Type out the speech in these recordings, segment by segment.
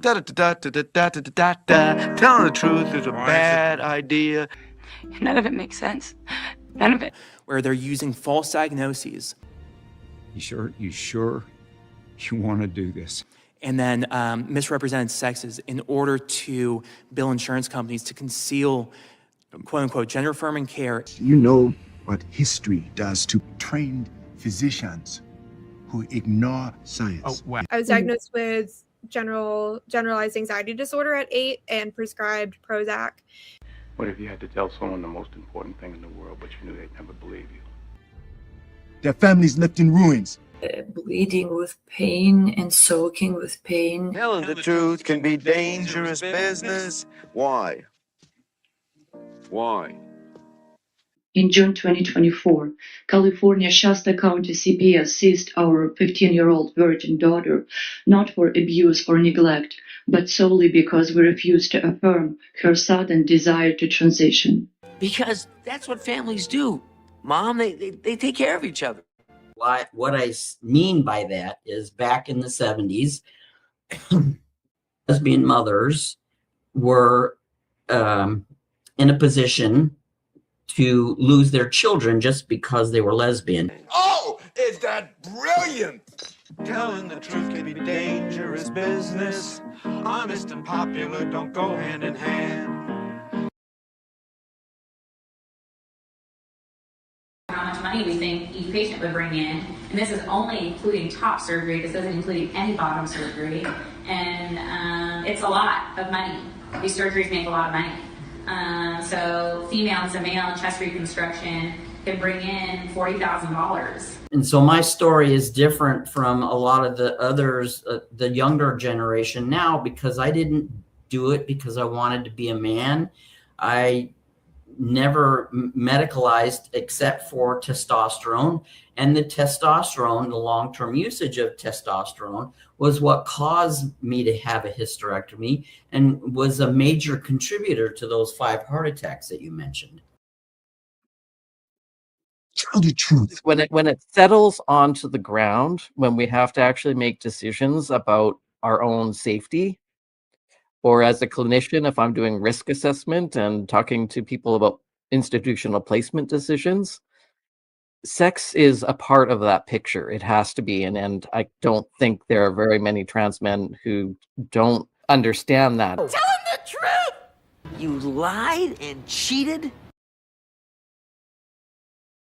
Da-da-da-da-da-da-da-da-da. Telling the truth is a bad idea. None of it makes sense. None of it. Where they're using false diagnoses. You sure you want to do this? And then misrepresented sexes in order to bill insurance companies to conceal, quote unquote, gender affirming care. You know what history does to trained physicians who ignore science. Oh, wow. I was diagnosed with generalized anxiety disorder at 8 and prescribed Prozac. What if you had to tell someone the most important thing in the world, but you knew they'd never believe you? Their families left in ruins. Bleeding with pain and soaking with pain. Telling the truth can be dangerous business. Why? Why? In June 2024, California Shasta County CPS seized our 15-year-old virgin daughter, not for abuse or neglect, but solely because we refused to affirm her sudden desire to transition. Because that's what families do. Mom, they take care of each other. What I mean by that is back in the 70s, lesbian mothers were in a position to lose their children just because they were lesbian. Oh, is that brilliant? Telling the truth can be dangerous business. Honest and popular don't go hand in hand. How much money we think each patient would bring in, and this is only including top surgery. This isn't including any bottom surgery, and it's a lot of money. These surgeries make a lot of money. So female to male chest reconstruction can bring in $40,000. And so my story is different from a lot of the others, the younger generation now, because I didn't do it because I wanted to be a man. I never medicalized except for testosterone, and the testosterone, the long-term usage of testosterone, was what caused me to have a hysterectomy and was a major contributor to those 5 heart attacks that you mentioned. Tell the truth. When it settles onto the ground, when we have to actually make decisions about our own safety, or as a clinician, if I'm doing risk assessment and talking to people about institutional placement decisions, sex is a part of that picture. It has to be. And I don't think there are very many trans men who don't understand that. Tell him the truth! You lied and cheated?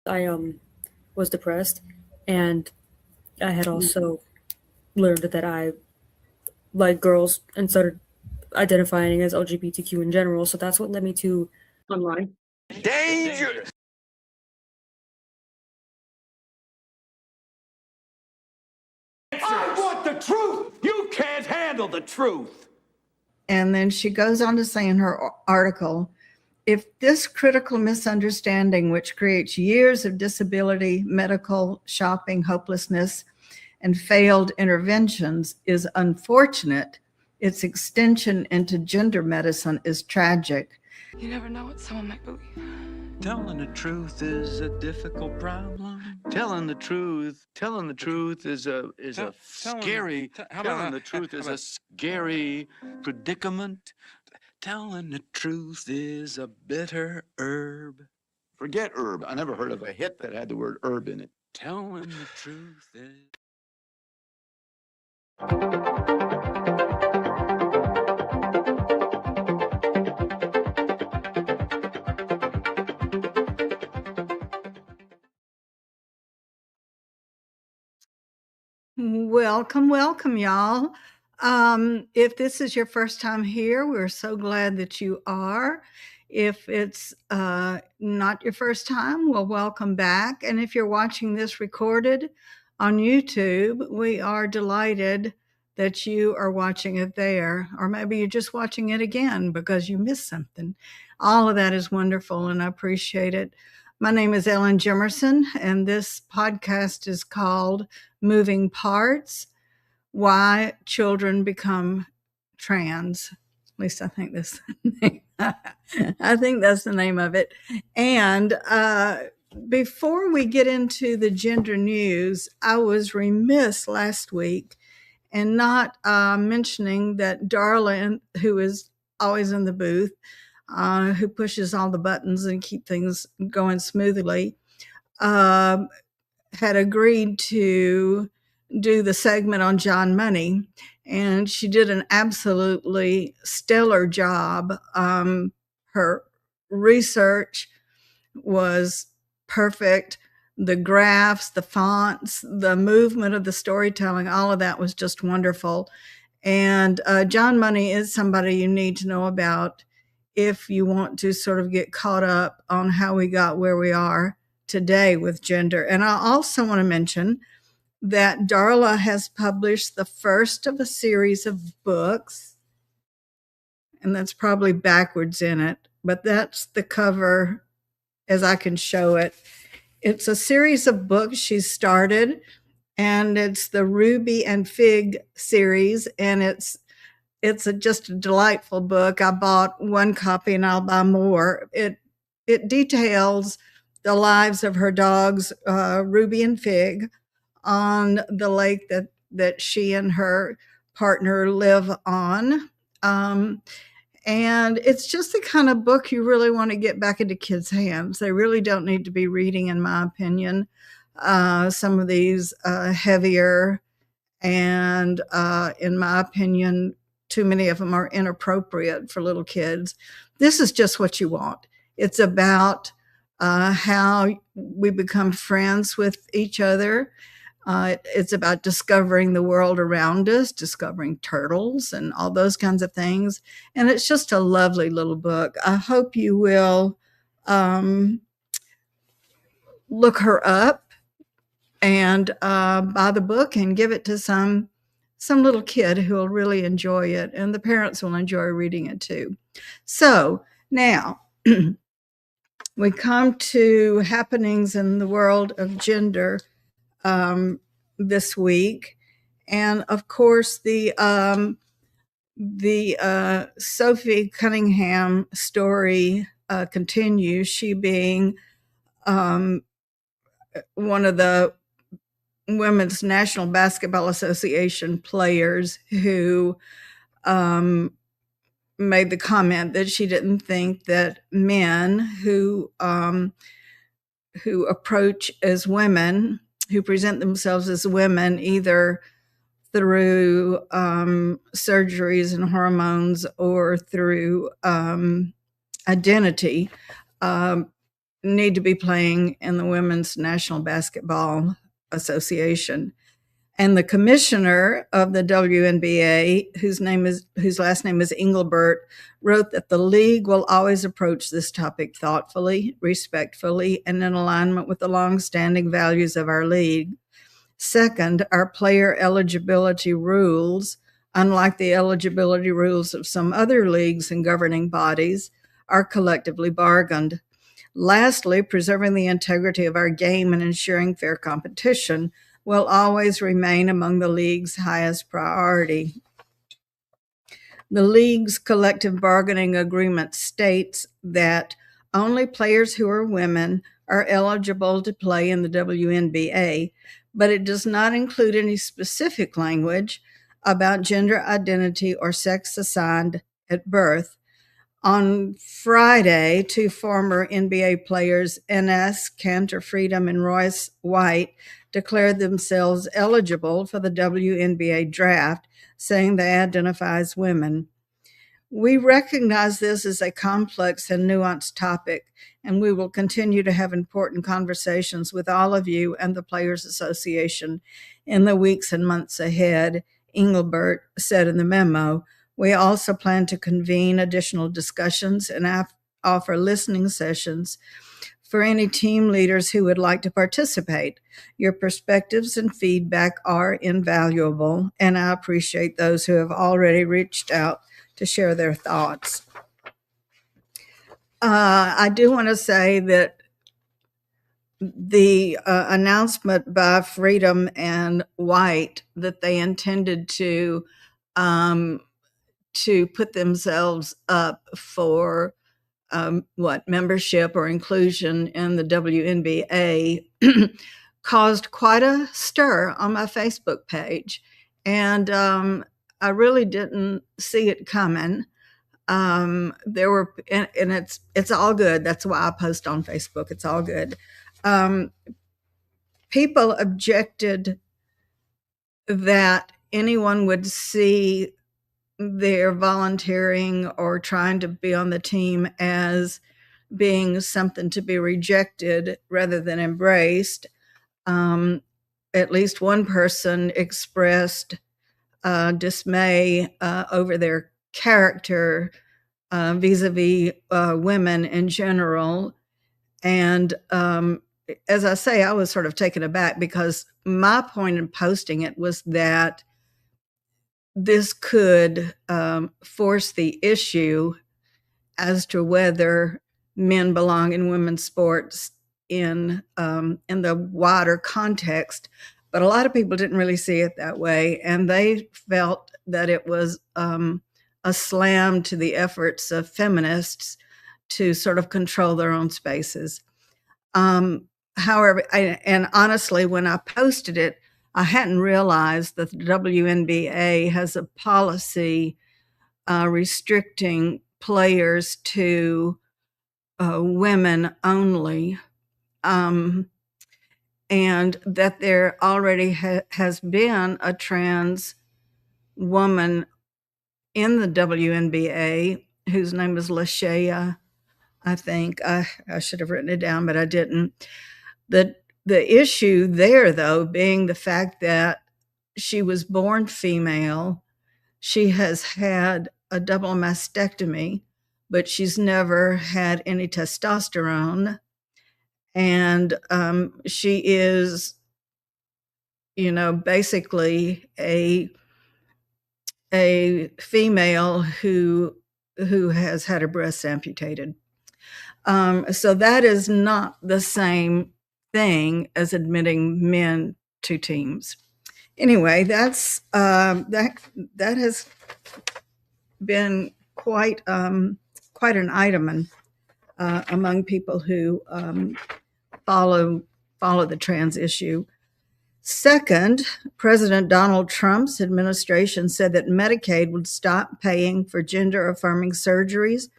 I was depressed, and I had also learned that I like girls and started identifying as LGBTQ in general. So that's what led me to online. Danger! I want the truth! You can't handle the truth! And then she goes on to say in her article, if this critical misunderstanding, which creates years of disability, medical, shopping, hopelessness, and failed interventions, is unfortunate, its extension into gender medicine is tragic. You never know what someone might believe. Telling the truth is a difficult problem. Telling the truth is a scary. Telling the truth is a scary predicament. Telling the truth is a bitter herb. Forget herb. I never heard of a hit that had the word herb in it. Telling the truth is. Welcome, y'all. If this is your first time here, we're so glad that you are. If it's not your first time, well, welcome back. And if you're watching this recorded on YouTube, we are delighted that you are watching it there. Or maybe you're just watching it again because you missed something. All of that is wonderful, and I appreciate it. My name is Ellen Jimerson, and this podcast is called Moving Parts, Why Children Become Trans. At least I think that's the name of it. And before we get into the gender news, I was remiss last week and not mentioning that Darla, who is always in the booth, who pushes all the buttons and keep things going smoothly, had agreed to do the segment on John Money, and she did an absolutely stellar job. Her research was perfect. The graphs, the fonts, the movement of the storytelling, all of that was just wonderful. And John Money is somebody you need to know about if you want to sort of get caught up on how we got where we are today with gender. And I also want to mention that Darla has published the first of a series of books, and that's probably backwards in it, but that's the cover as I can show it. It's a series of books she's started, and it's the Ruby and Fig series, and it's just a delightful book. I bought one copy and I'll buy more. It details the lives of her dogs, Ruby and Fig, on the lake that she and her partner live on. And it's just the kind of book you really want to get back into kids' hands. They really don't need to be reading, in my opinion, some of these heavier and, in my opinion, too many of them are inappropriate for little kids. This is just what you want. It's about how we become friends with each other. It's about discovering the world around us, discovering turtles and all those kinds of things. And it's just a lovely little book. I hope you will look her up and buy the book and give it to some little kid who will really enjoy it. And the parents will enjoy reading it too. So now we come to happenings in the world of gender this week, and of course the Sophie Cunningham story continues. She being one of the Women's National Basketball Association players who made the comment that she didn't think that men who approach as women, who present themselves as women, either through surgeries and hormones or through identity, need to be playing in the Women's National Basketball Association. And the commissioner of the WNBA, whose last name is Engelbert, wrote that the league will always approach this topic thoughtfully, respectfully, and in alignment with the long-standing values of our league. Second, our player eligibility rules, unlike the eligibility rules of some other leagues and governing bodies, are collectively bargained. Lastly, preserving the integrity of our game and ensuring fair competition will always remain among the league's highest priority. The league's collective bargaining agreement states that only players who are women are eligible to play in the WNBA, but it does not include any specific language about gender identity or sex assigned at birth. On Friday, two former NBA players, Enes Kanter Freedom and Royce White, declared themselves eligible for the WNBA draft, saying they identify as women. We recognize this as a complex and nuanced topic, and we will continue to have important conversations with all of you and the Players Association in the weeks and months ahead, Engelbert said in the memo. We also plan to convene additional discussions and offer listening sessions for any team leaders who would like to participate. Your perspectives and feedback are invaluable, and I appreciate those who have already reached out to share their thoughts. I do want to say that the announcement by Freedom and White that they intended to put themselves up for membership or inclusion in the WNBA caused quite a stir on my Facebook page. And I really didn't see it coming. There were, and it's all good. That's why I post on Facebook. It's all good. People objected that anyone would see their volunteering or trying to be on the team as being something to be rejected rather than embraced. At least one person expressed dismay over their character vis-a-vis women in general. And as I say, I was sort of taken aback because my point in posting it was that this could force the issue as to whether men belong in women's sports in the wider context. But a lot of people didn't really see it that way, and they felt that it was a slam to the efforts of feminists to sort of control their own spaces. However, and honestly, when I posted it, I hadn't realized that the WNBA has a policy restricting players to women only, and that there already has been a trans woman in the WNBA whose name is Lashaya, I think. I should have written it down, but I didn't. The issue there, though, being the fact that she was born female, she has had a double mastectomy, but she's never had any testosterone. And she is, basically a female who has had her breasts amputated. So that is not the same thing as admitting men to teams. Anyway, that's that has been quite an item among people who follow the trans issue. Second, President Donald Trump's administration said that Medicaid would stop paying for gender-affirming surgeries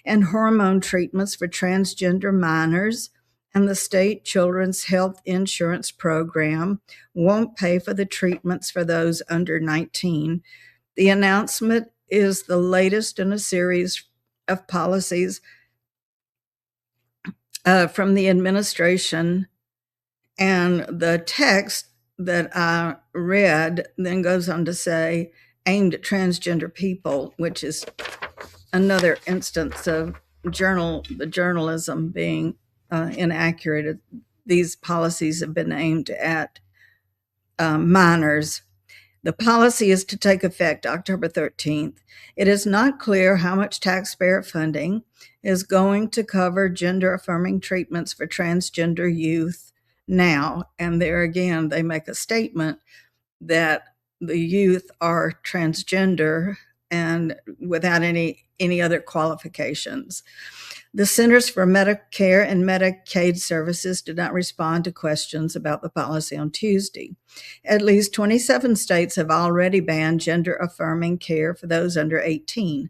and hormone treatments for transgender minors, and the state Children's Health Insurance Program won't pay for the treatments for those under 19. The announcement is the latest in a series of policies from the administration, and the text that I read then goes on to say, aimed at transgender people, which is another instance of the journalism being inaccurate. These policies have been aimed at minors. The policy is to take effect October 13th. It is not clear how much taxpayer funding is going to cover gender-affirming treatments for transgender youth now. And there again, they make a statement that the youth are transgender and without any other qualifications. The Centers for Medicare and Medicaid Services did not respond to questions about the policy on Tuesday. At least 27 states have already banned gender-affirming care for those under 18.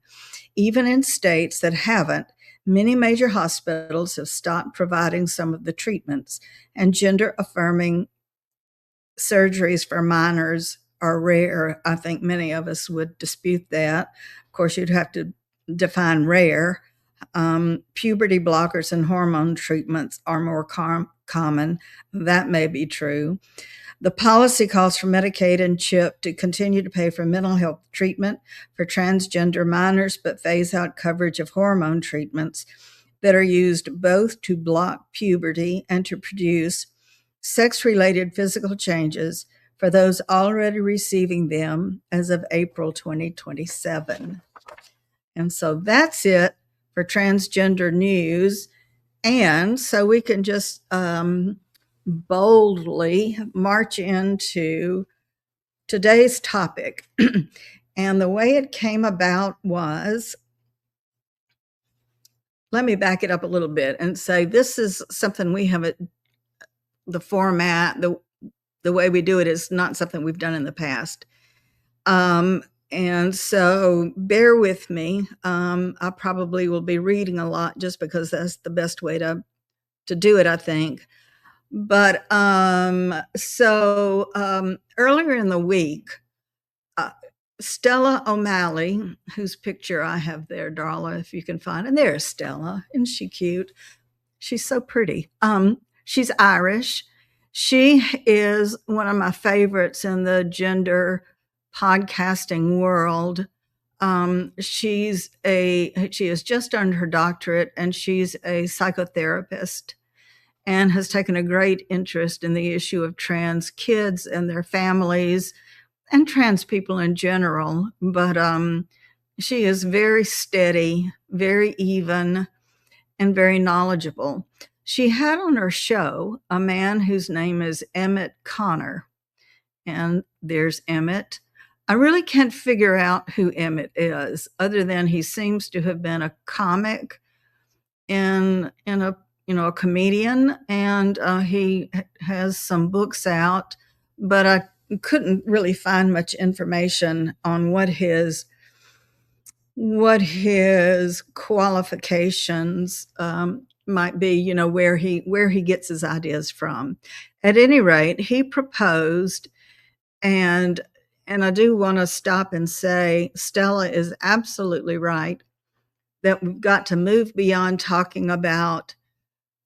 Even in states that haven't, many major hospitals have stopped providing some of the treatments, and gender-affirming surgeries for minors are rare. I think many of us would dispute that. Of course, you'd have to define rare. Puberty blockers and hormone treatments are more common. That may be true. The policy calls for Medicaid and CHIP to continue to pay for mental health treatment for transgender minors, but phase out coverage of hormone treatments that are used both to block puberty and to produce sex-related physical changes for those already receiving them as of April 2027. And so that's it for transgender news. And so we can just boldly march into today's topic. And the way it came about was, let me back it up a little bit and say this is something we have the format, the way we do it is not something we've done in the past. And so bear with me. I probably will be reading a lot just because that's the best way to do it, I think. But earlier in the week, Stella O'Malley, whose picture I have there, Darla, if you can find it. And there's Stella. Isn't she cute? She's so pretty. She's Irish. She is one of my favorites in the gender podcasting world. She has just earned her doctorate, and she's a psychotherapist and has taken a great interest in the issue of trans kids and their families and trans people in general. But she is very steady, very even, and very knowledgeable. She had on her show a man whose name is Emmet Connor. And there's Emmet. I really can't figure out who Emmet is, other than he seems to have been a comic and a comedian, and he has some books out, but I couldn't really find much information on what his qualifications might be, where he gets his ideas from. At any rate, he proposed, and I do want to stop and say Stella is absolutely right that we've got to move beyond talking about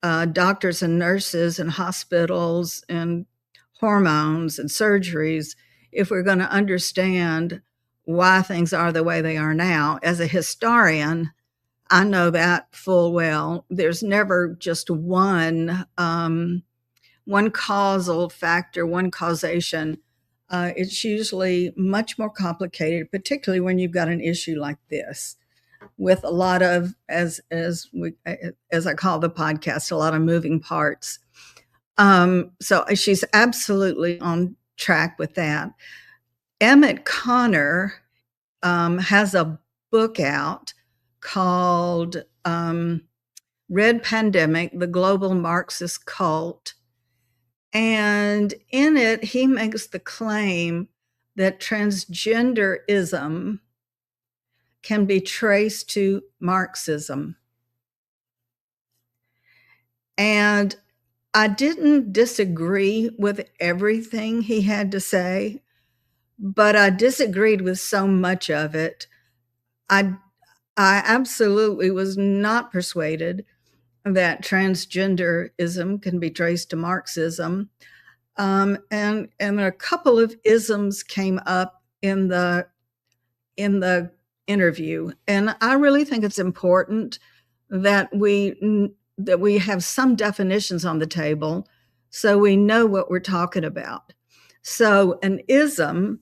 doctors and nurses and hospitals and hormones and surgeries if we're going to understand why things are the way they are now. As a historian, I know that full well. There's never just one causal factor, one causation. It's usually much more complicated, particularly when you've got an issue like this, with a lot of, as I call the podcast, a lot of moving parts. So she's absolutely on track with that. Emmet Connor has a book out called Red Pandemic, The Global Marxist Cult. And in it, he makes the claim that transgenderism can be traced to Marxism. And I didn't disagree with everything he had to say, but I disagreed with so much of it. I absolutely was not persuaded that transgenderism can be traced to Marxism. And a couple of isms came up in the interview. And I really think it's important that we have some definitions on the table so we know what we're talking about. So an ism,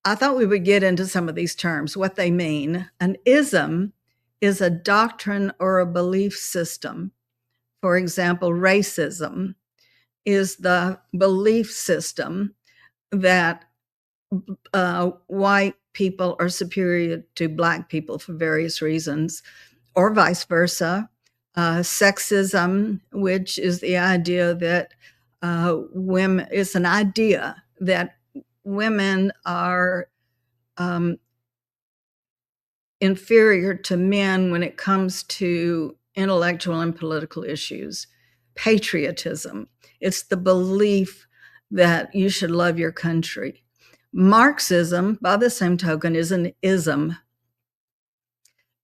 I thought we would get into some of these terms, what they mean. An ism is a doctrine or a belief system. For example, racism is the belief system that white people are superior to Black people for various reasons, or vice versa. Sexism, which is the idea that it's an idea that women are inferior to men when it comes to intellectual and political issues. Patriotism, it's the belief that you should love your country. Marxism, by the same token, is an ism.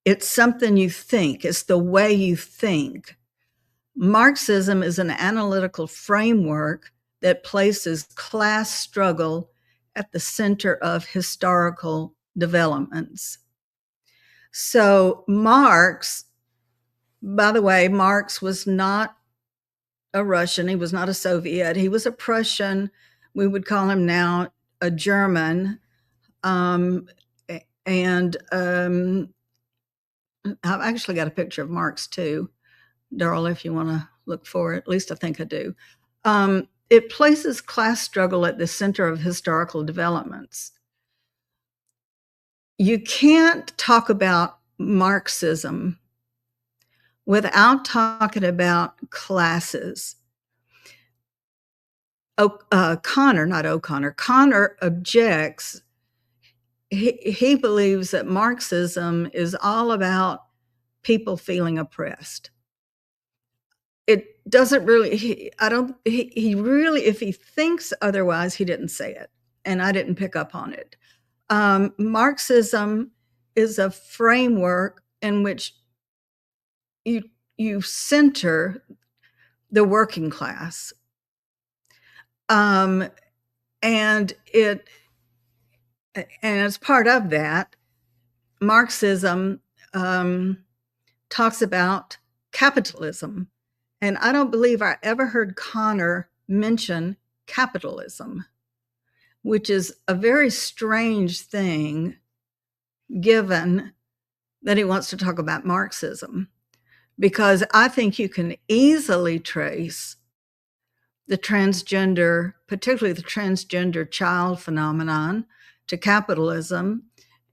It's something you think. It's the way you think. Marxism is an analytical framework that places class struggle at the center of historical developments. So Marx, by the way, Marx was not a Russian. He was not a Soviet. He was a Prussian. We would call him now a German. I've actually got a picture of Marx too, Darla, if you want to look for it. At least I think I do. It places class struggle at the center of historical developments. You can't talk about Marxism without talking about classes. Connor objects he believes that Marxism is all about people feeling oppressed. It doesn't really, he really, if he thinks otherwise, he didn't say it, and I didn't pick up on it. Marxism is a framework in which you center the working class. And as part of that, Marxism talks about capitalism. And I don't believe I ever heard Connor mention capitalism, which is a very strange thing given that he wants to talk about Marxism, because I think you can easily trace the transgender, particularly the transgender child phenomenon, to capitalism.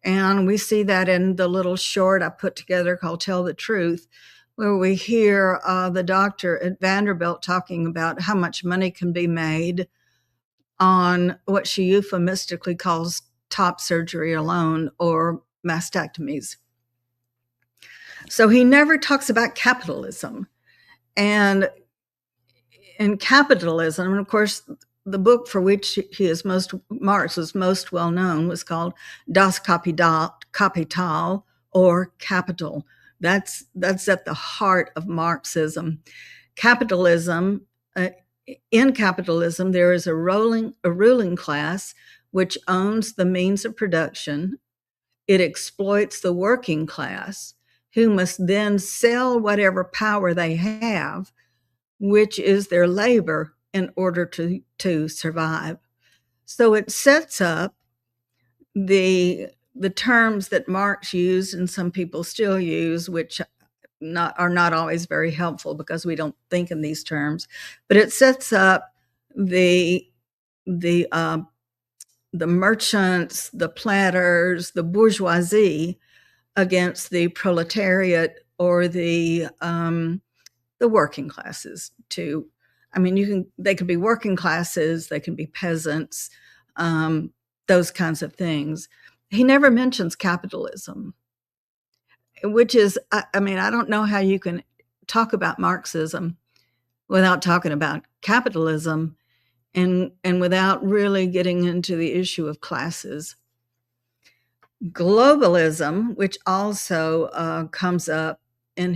And we see that in the little short I put together called Tell the Truth, where we hear the doctor at Vanderbilt talking about how much money can be made on what she euphemistically calls top surgery alone, or mastectomies. So he never talks about capitalism. And in capitalism, and of course, the book for which Marx was most well known was called Das Kapital, or Capital. That's at the heart of Marxism. Capitalism, in capitalism, there is a ruling class which owns the means of production. It exploits the working class, who must then sell whatever power they have, which is their labor, in order to survive. So it sets up the terms that Marx used and some people still use, which are not always very helpful because we don't think in these terms. But it sets up the merchants, the planters, the bourgeoisie against the proletariat, or the working classes too. I mean, they could be working classes, they can be peasants, those kinds of things. He never mentions capitalism, which is, I mean, I don't know how you can talk about Marxism without talking about capitalism, and without really getting into the issue of classes. Globalism, which also comes up in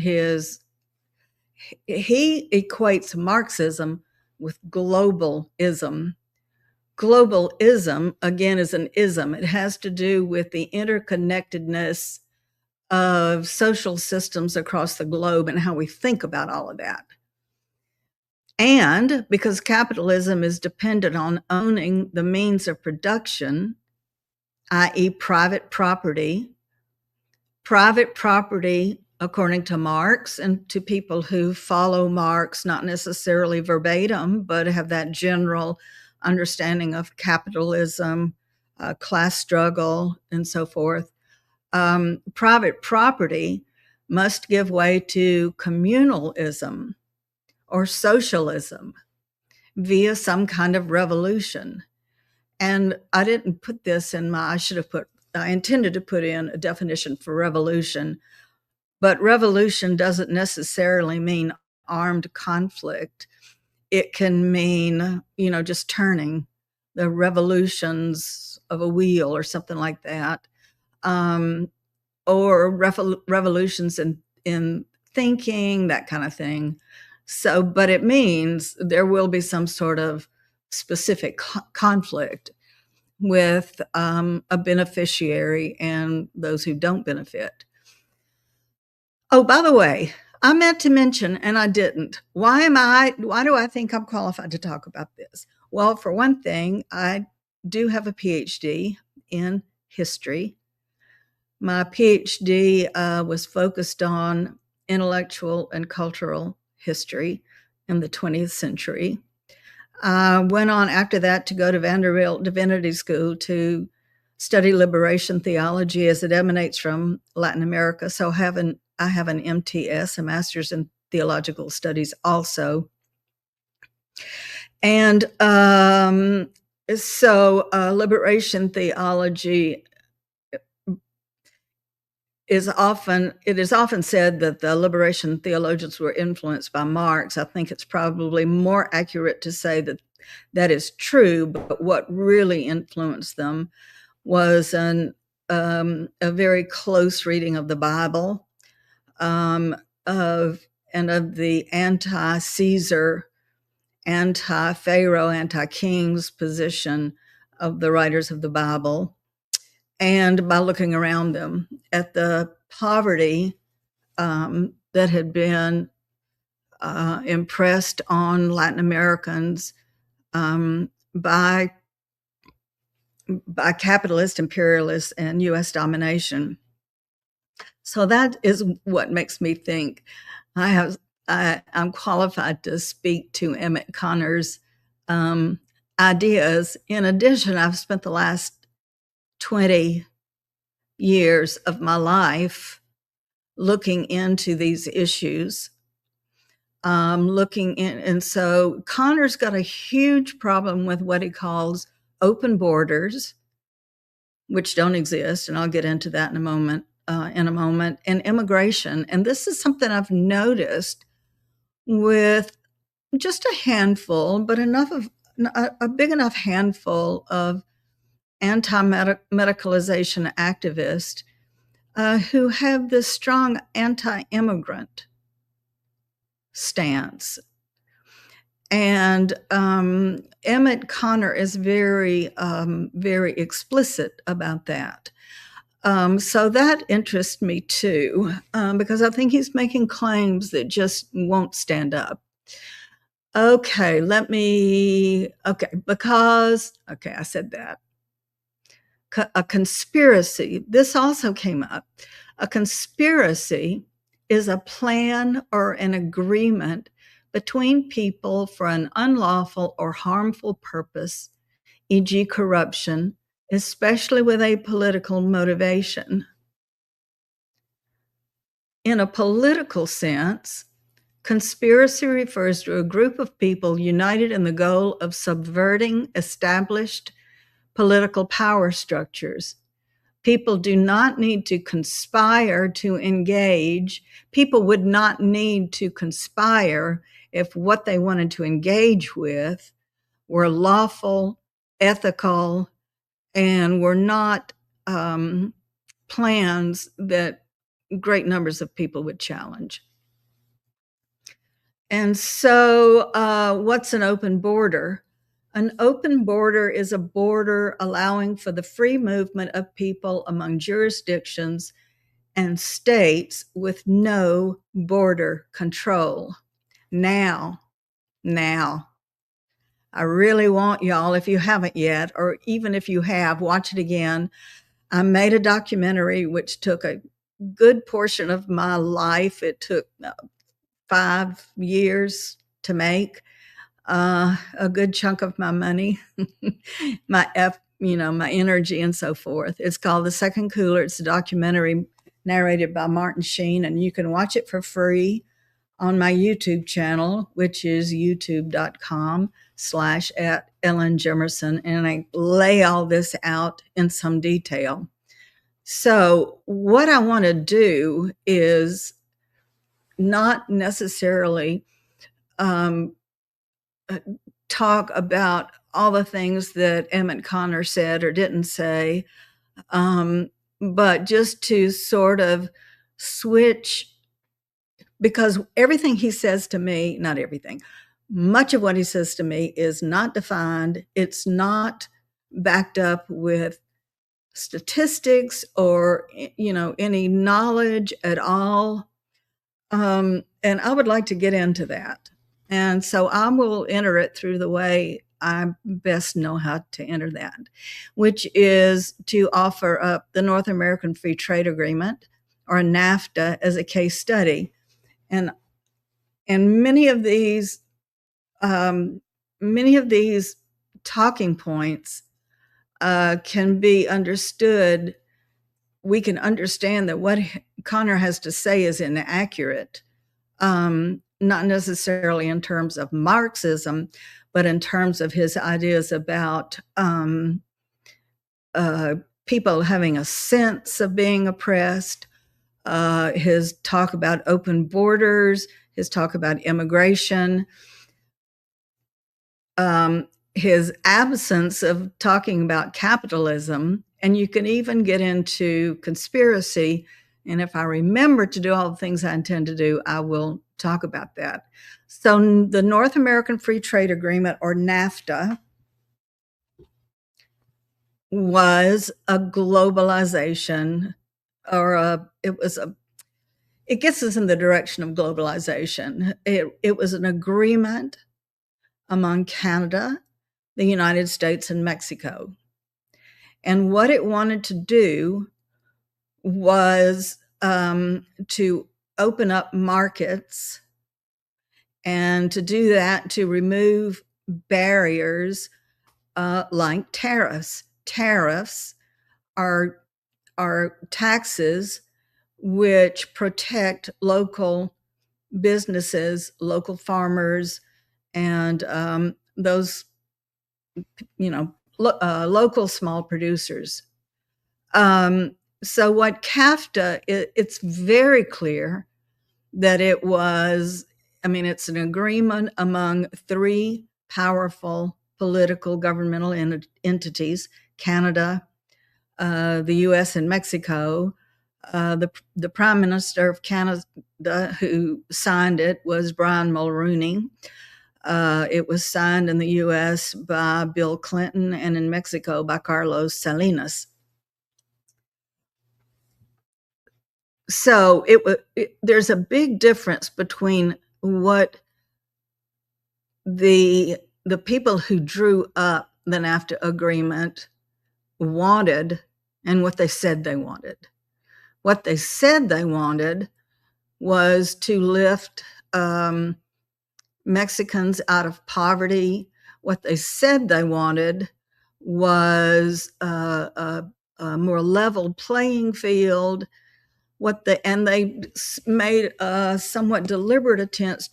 he equates Marxism with globalism. Globalism, again, is an ism. It has to do with the interconnectedness of social systems across the globe and how we think about all of that. And because capitalism is dependent on owning the means of production, i.e. private property, according to Marx and to people who follow Marx, not necessarily verbatim, but have that general understanding of capitalism, class struggle, and so forth. Private property must give way to communalism or socialism via some kind of revolution. And I didn't put this in I intended to put in a definition for revolution, but revolution doesn't necessarily mean armed conflict. It can mean, just turning the revolutions of a wheel or something like that, or revolutions in thinking, that kind of thing. So, but it means there will be some sort of specific conflict with a beneficiary and those who don't benefit. Oh, by the way, I meant to mention, and I didn't. Why do I think I'm qualified to talk about this? Well, for one thing, I do have a PhD in history. My PhD was focused on intellectual and cultural history in the 20th century. I went on after that to go to Vanderbilt Divinity School to study liberation theology as it emanates from Latin America. So I have an MTS, a Master's in Theological Studies also. And so liberation theology it is often said that the liberation theologians were influenced by Marx. I think it's probably more accurate to say that that is true, but what really influenced them was a very close reading of the Bible, of the anti-Caesar, anti-Pharaoh, anti-kings position of the writers of the Bible, and by looking around them at the poverty that had been impressed on Latin Americans by capitalist, imperialist, and U.S. domination. So that is what makes me think I'm qualified to speak to Emmet Connor's ideas. In addition, I've spent the last 20 years of my life looking into these issues, and so Connor's got a huge problem with what he calls open borders, which don't exist, and I'll get into that in a moment, and immigration. And this is something I've noticed with just a handful, but a big enough handful of anti-medicalization activists who have this strong anti-immigrant stance. And Emmet Connor is very, very explicit about that. So that interests me too, because I think he's making claims that just won't stand up. I said that. A conspiracy, this also came up. A conspiracy is a plan or an agreement between people for an unlawful or harmful purpose, e.g. corruption, especially with a political motivation. In a political sense, conspiracy refers to a group of people united in the goal of subverting established political power structures. People do not need to conspire to engage. People would not need to conspire if what they wanted to engage with were lawful, ethical, and were not plans that great numbers of people would challenge. And so what's an open border? An open border is a border allowing for the free movement of people among jurisdictions and states with no border control. Now, I really want y'all, if you haven't yet, or even if you have, watch it again. I made a documentary which took a good portion of my life. It took 5 years to make. A good chunk of my money, my energy and so forth. It's called The Second Cooler. It's a documentary narrated by Martin Sheen, and you can watch it for free on my YouTube channel, which is youtube.com/@EllenJemerson. And I lay all this out in some detail. So what I want to do is not necessarily talk about all the things that Emmet Connor said or didn't say, but just to sort of switch, because everything he says to me, not everything, much of what he says to me is not defined. It's not backed up with statistics or, any knowledge at all. And I would like to get into that. And so I will enter it through the way I best know how to enter that, which is to offer up the North American Free Trade Agreement, or NAFTA, as a case study. And many of these talking points can be understood. We can understand that what Connor has to say is inaccurate, not necessarily in terms of Marxism, but in terms of his ideas about people having a sense of being oppressed, his talk about open borders, his talk about immigration, his absence of talking about capitalism, and you can even get into conspiracy. And if I remember to do all the things I intend to do, I will talk about that. So the North American Free Trade Agreement, or NAFTA, was a globalization, or it gets us in the direction of globalization. It was an agreement among Canada, the United States, and Mexico. And what it wanted to do was to open up markets, and to do that, to remove barriers like tariffs. Tariffs are taxes which protect local businesses, local farmers, and those, local small producers. So what CAFTA, it's very clear that it was, it's an agreement among three powerful political governmental entities: Canada, the US, and Mexico. The Prime Minister of Canada who signed it was Brian Mulroney. It was signed in the US by Bill Clinton, and in Mexico by Carlos Salinas. So there's a big difference between what the people who drew up the NAFTA agreement wanted and what they said they wanted. What they said they wanted was to lift Mexicans out of poverty. What they said they wanted was a more level playing field. And they made a somewhat deliberate attempt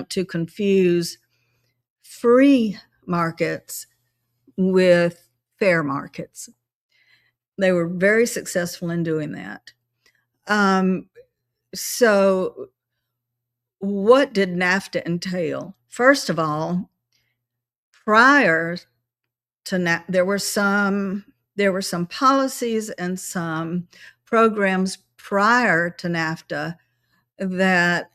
to confuse free markets with fair markets. They were very successful in doing that. So what did NAFTA entail? First of all, prior to NAFTA, there were some policies and some programs prior to NAFTA that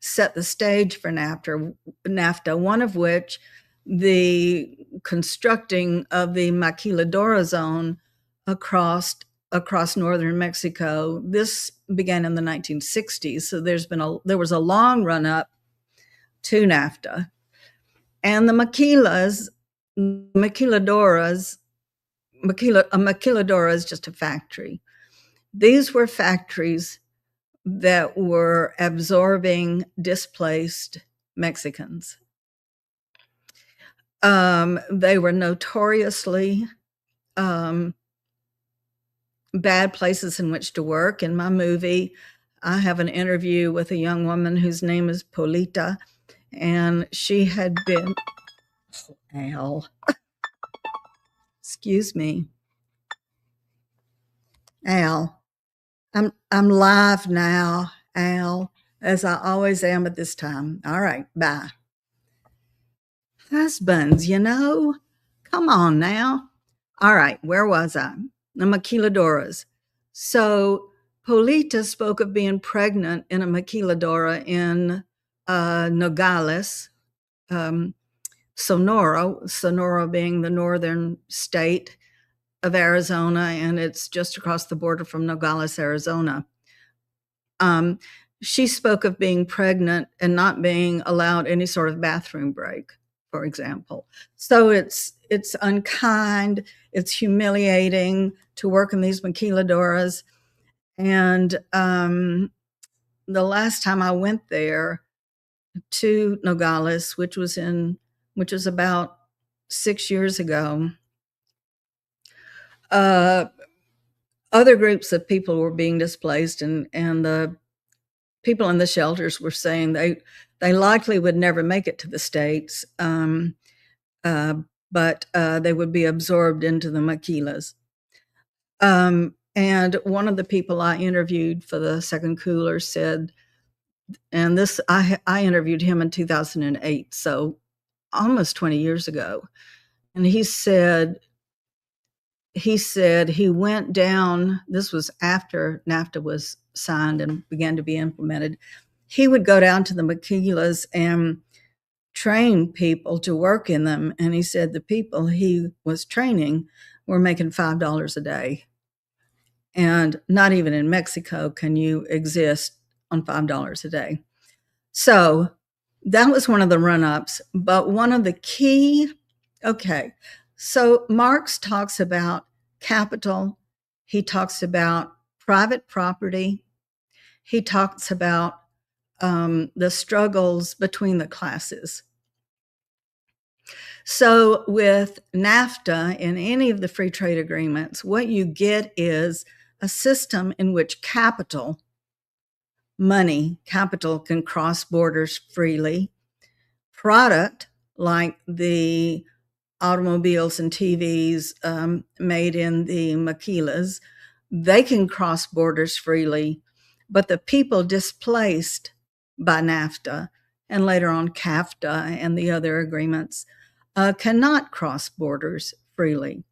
set the stage for NAFTA, one of which, the constructing of the Maquiladora zone across northern Mexico. This began in the 1960s, so there was a long run up to NAFTA. And the Maquiladoras, a maquiladora is just a factory. These were factories that were absorbing displaced Mexicans. They were notoriously bad places in which to work. In my movie, I have an interview with a young woman whose name is Polita, and she had been, Al, excuse me, Al, I'm live now, Al, as I always am at this time. All right, bye. Husbands, come on now. All right, where was I? The maquiladoras. So Polita spoke of being pregnant in a maquiladora in Nogales, Sonora being the northern state of Arizona, and it's just across the border from Nogales, Arizona. She spoke of being pregnant and not being allowed any sort of bathroom break, for example. So it's unkind, it's humiliating to work in these maquiladoras. And the last time I went there to Nogales, which was about 6 years ago, other groups of people were being displaced, and the people in the shelters were saying they likely would never make it to the States, but they would be absorbed into the maquilas. And And one of the people I interviewed for the second cooler said, and this, I interviewed him in 2008, so almost 20 years ago. And he said he went down, this was after NAFTA was signed and began to be implemented. He would go down to the maquilas and train people to work in them. And he said the people he was training were making $5 a day. And not even in Mexico can you exist on $5 a day. So that was one of the run-ups. But one of the key, okay, so Marx talks about capital. He talks about private property. He talks about the struggles between the classes. So with NAFTA and any of the free trade agreements, what you get is a system in which capital can cross borders freely. Product, like the automobiles and TVs made in the maquilas, they can cross borders freely, but the people displaced by NAFTA and later on CAFTA and the other agreements cannot cross borders freely.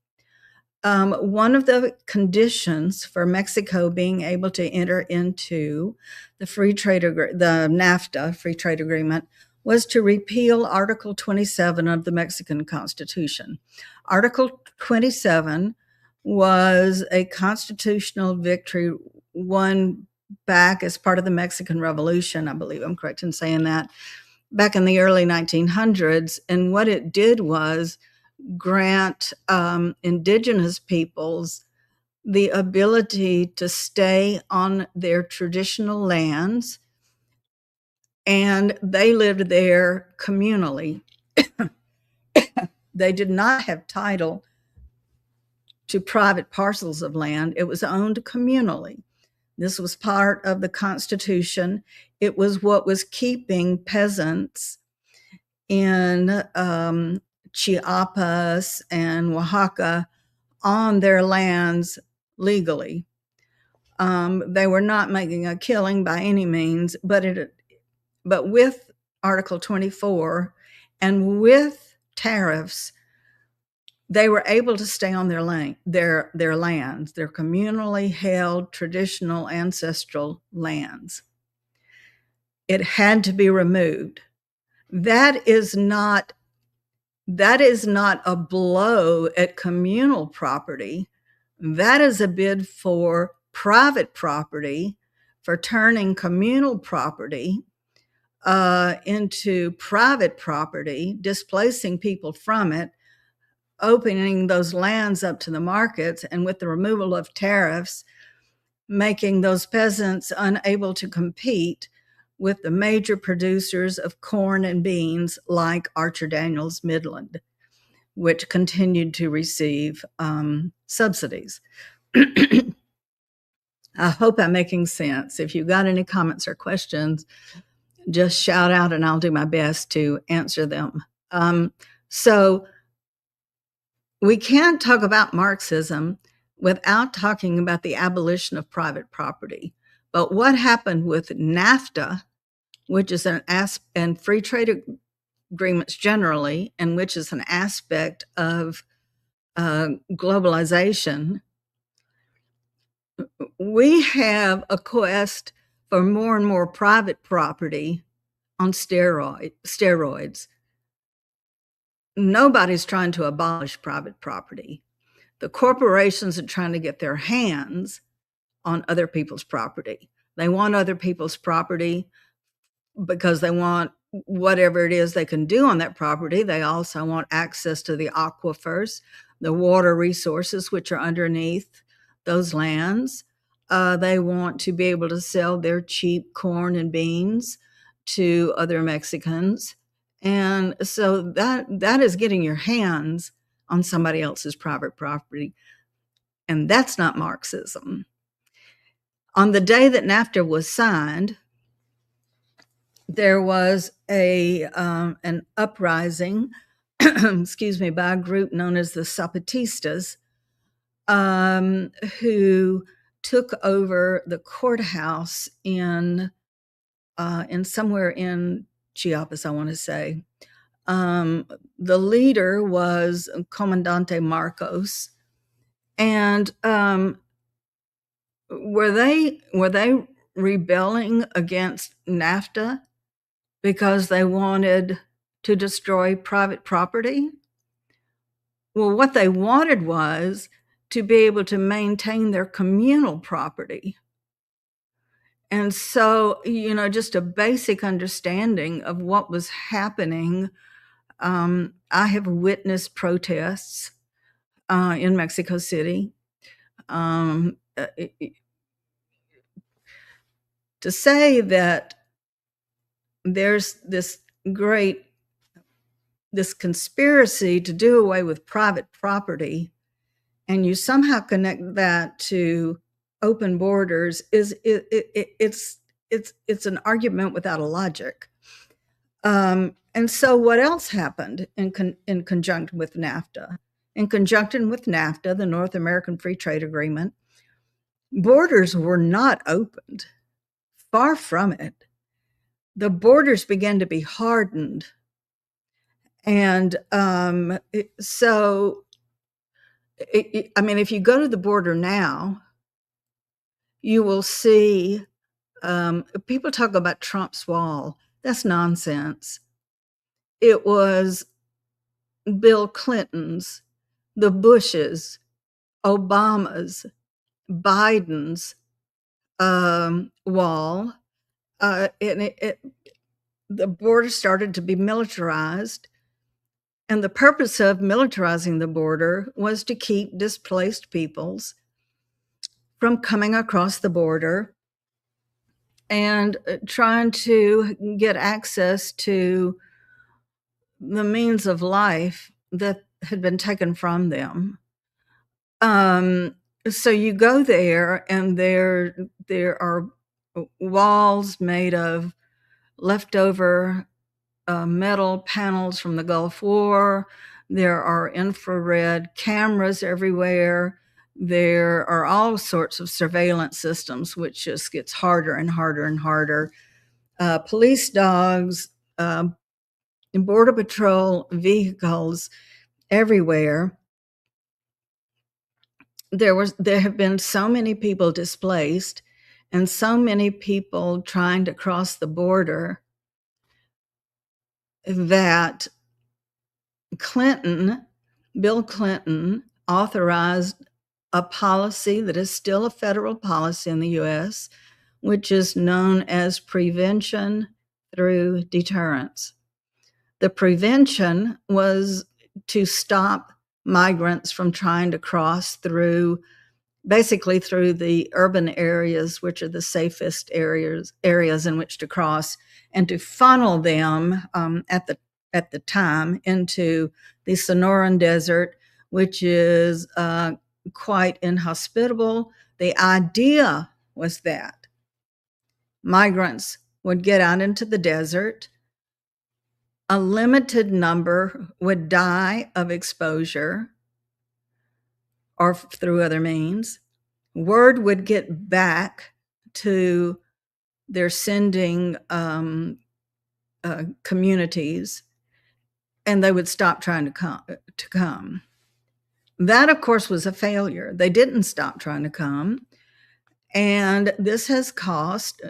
One of the conditions for Mexico being able to enter into the the NAFTA free trade agreement was to repeal Article 27 of the Mexican Constitution. Article 27 was a constitutional victory won back as part of the Mexican Revolution, I believe I'm correct in saying that, back in the early 1900s. And what it did was grant indigenous peoples the ability to stay on their traditional lands, and they lived there communally. They did not have title to private parcels of land. It was owned communally. This was part of the Constitution. It was what was keeping peasants in Chiapas and Oaxaca on their lands legally. They were not making a killing by any means, but with Article 24 and with tariffs, they were able to stay on their lands, their communally held, traditional, ancestral lands. It had to be removed. That is not a blow at communal property. That is a bid for private property, for turning communal property into private property, displacing people from it, opening those lands up to the markets, and with the removal of tariffs, making those peasants unable to compete with the major producers of corn and beans like Archer Daniels Midland, which continued to receive subsidies. I hope I'm making sense. If you've got any comments or questions, just shout out and I'll do my best to answer them. So we can't talk about Marxism without talking about the abolition of private property. But what happened with NAFTA, which is and free trade agreements generally, and which is an aspect of globalization, we have a quest for more and more private property on steroids. Nobody's trying to abolish private property. The corporations are trying to get their hands on other people's property. They want other people's property because they want whatever it is they can do on that property. They also want access to the aquifers, the water resources which are underneath those lands. They want to be able to sell their cheap corn and beans to other Mexicans. And so that is getting your hands on somebody else's private property. And that's not Marxism. On the day that NAFTA was signed, there was an uprising, by a group known as the Zapatistas, who took over the courthouse in somewhere in Chiapas, I want to say. The leader was Comandante Marcos, and were they rebelling against NAFTA because they wanted to destroy private property? Well, what they wanted was to be able to maintain their communal property. And so, just a basic understanding of what was happening. I have witnessed protests in Mexico City. To say that there's this conspiracy to do away with private property, and you somehow connect that to open borders it's an argument without a logic. And so what else happened in conjunction with NAFTA? In conjunction with NAFTA, the North American Free Trade Agreement, borders were not opened. Far from it. The borders began to be hardened. And if you go to the border now, you will see people talk about Trump's wall. That's nonsense. It was Bill Clinton's, the Bushes, Obama's, Biden's wall. The border started to be militarized. And the purpose of militarizing the border was to keep displaced peoples from coming across the border and trying to get access to the means of life that had been taken from them. So you go there, and there are walls made of leftover metal panels from the Gulf War. There are infrared cameras everywhere. There are all sorts of surveillance systems, which just gets harder and harder and harder. Police dogs, Border Patrol vehicles everywhere. There have been so many people displaced and so many people trying to cross the border that Bill Clinton authorized a policy that is still a federal policy in the U.S., which is known as prevention through deterrence. The prevention was to stop migrants from trying to cross through the urban areas, which are the safest areas in which to cross, and to funnel them at the time into the Sonoran Desert, which is quite inhospitable. The idea was that migrants would get out into the desert. A limited number would die of exposure or through other means. Word would get back to their sending communities, and they would stop trying to come. That, of course, was a failure. They didn't stop trying to come. And this has cost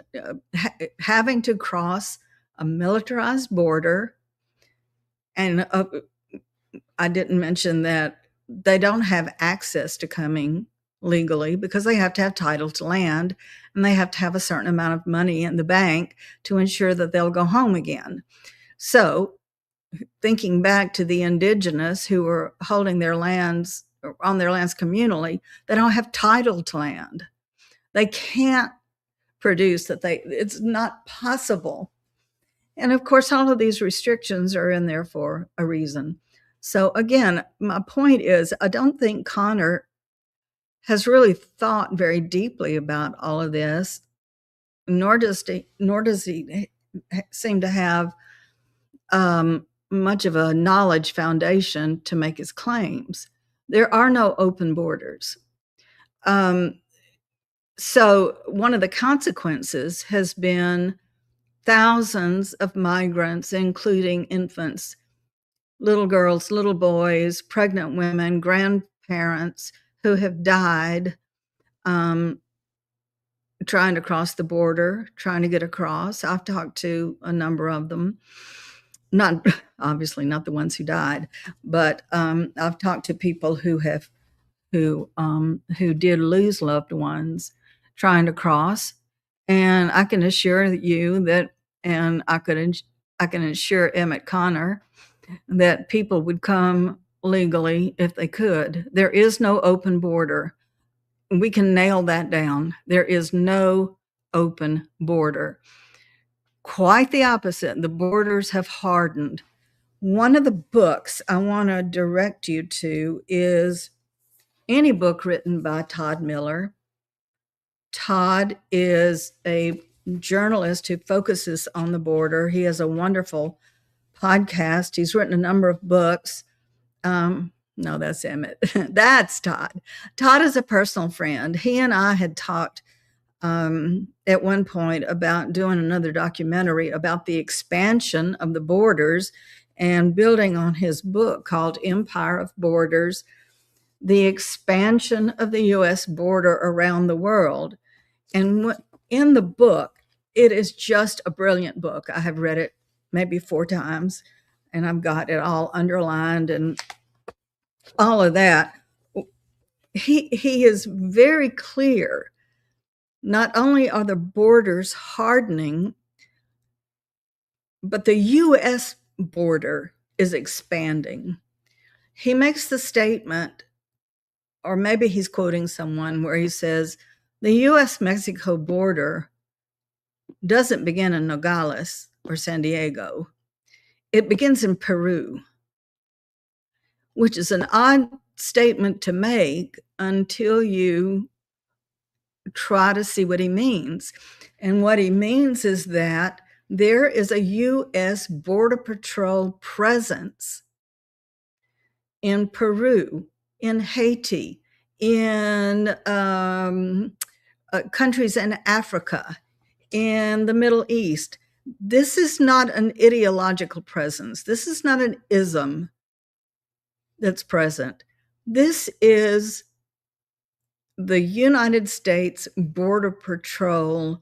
having to cross a militarized border. And I didn't mention that they don't have access to coming legally because they have to have title to land, and they have to have a certain amount of money in the bank to ensure that they'll go home again. So thinking back to the indigenous who were holding their lands on their lands communally, they don't have title to land. They can't produce it's not possible. And of course, all of these restrictions are in there for a reason. So again, my point is, I don't think Connor has really thought very deeply about all of this, nor does he seem to have much of a knowledge foundation to make his claims. There are no open borders. So one of the consequences has been thousands of migrants, including infants, little girls, little boys, pregnant women, grandparents who have died trying to cross the border, trying to get across. I've talked to a number of them, not obviously not the ones who died, but I've talked to people who did lose loved ones trying to cross, and I can assure you that, and I can assure Emmet Connor that people would come legally if they could. There is no open border. We can nail that down. There is no open border. Quite the opposite. The borders have hardened. One of the books I want to direct you to is any book written by Todd Miller. Todd is a journalist who focuses on the border. He has a wonderful podcast. He's written a number of books. No, that's Emmet. That's Todd. Todd is a personal friend. He and I had talked at one point about doing another documentary about the expansion of the borders and building on his book called Empire of Borders, the expansion of the U.S. border around the world. And in the book, it is just a brilliant book. I have read it maybe 4 times, and I've got it all underlined and all of that. He is very clear. Not only are the borders hardening, but the U.S. border is expanding. He makes the statement, or maybe he's quoting someone, where he says, the U.S.-Mexico border doesn't begin in Nogales or San Diego. It begins in Peru, which is an odd statement to make until you try to see what he means. And what he means is that there is a U.S. Border Patrol presence in Peru, in Haiti, in countries in Africa, in the Middle East. This is not an ideological presence. This is not an ism that's present. This is the United States Border Patrol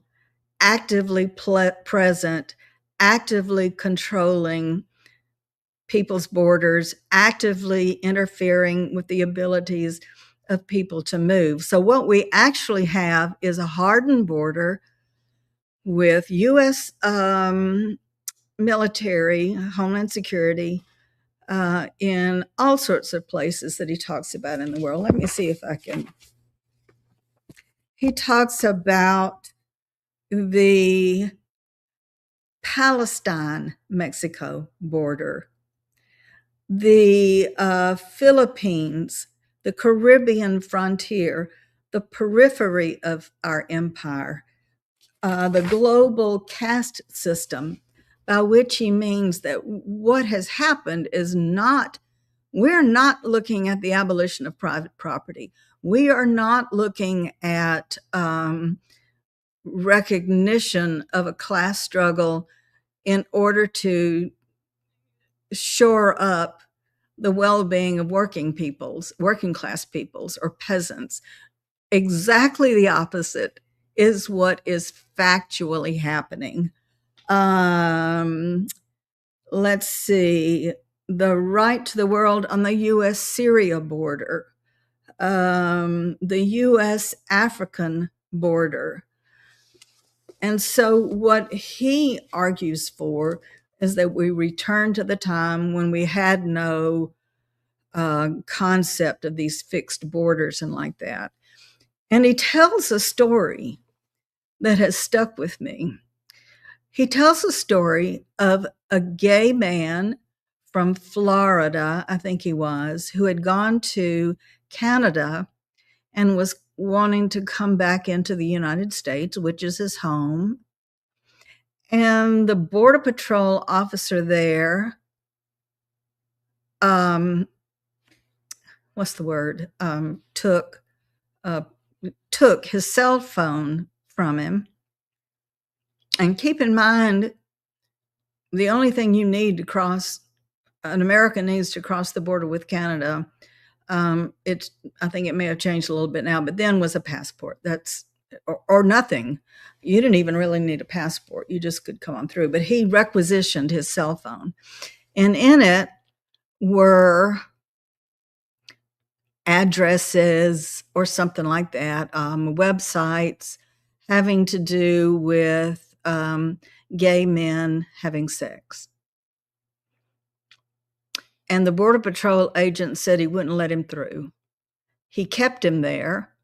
actively present, actively controlling people's borders, actively interfering with the abilities of people to move. So what we actually have is a hardened border with U.S. military, Homeland Security, in all sorts of places that he talks about in the world. Let me see if I can. He talks about the Palestine-Mexico border, the Philippines, the Caribbean frontier, the periphery of our empire, the global caste system, by which he means that what has happened is we're not looking at the abolition of private property. We are not looking at recognition of a class struggle in order to shore up the well-being of working class peoples or peasants. Exactly the opposite is what is factually happening. Let's see, the right to the world on the U.S.-Syria border, the U.S.-African border. And so what he argues for is that we return to the time when we had no concept of these fixed borders and like that. And he tells a story that has stuck with me. He tells a story of a gay man from Florida, I think he was, who had gone to Canada and was wanting to come back into the United States, which is his home. And the Border Patrol officer there, took took his cell phone from him. And keep in mind, the only thing you need to cross, an American needs to cross the border with Canada, I think it may have changed a little bit now, but then was a passport. That's or nothing. You didn't even really need a passport. You just could come on through. But he requisitioned his cell phone, and in it were addresses or something like that, websites having to do with gay men having sex. And the Border Patrol agent said he wouldn't let him through. He kept him there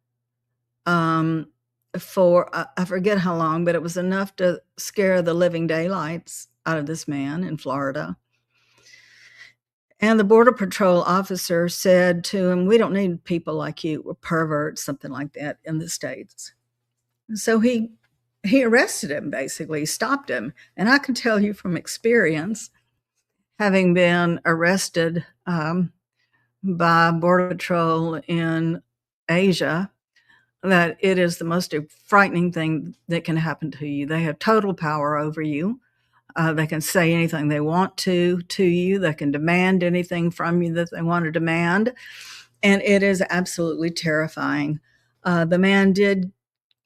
for, I forget how long, but it was enough to scare the living daylights out of this man in Florida. And the Border Patrol officer said to him, "We don't need people like you. We're perverts," something like that, in the States. And so he arrested him, basically, stopped him. And I can tell you from experience, having been arrested by Border Patrol in Asia, that it is the most frightening thing that can happen to you. They have total power over you. They can say anything they want to you. They can demand anything from you that they want to demand. And it is absolutely terrifying. The man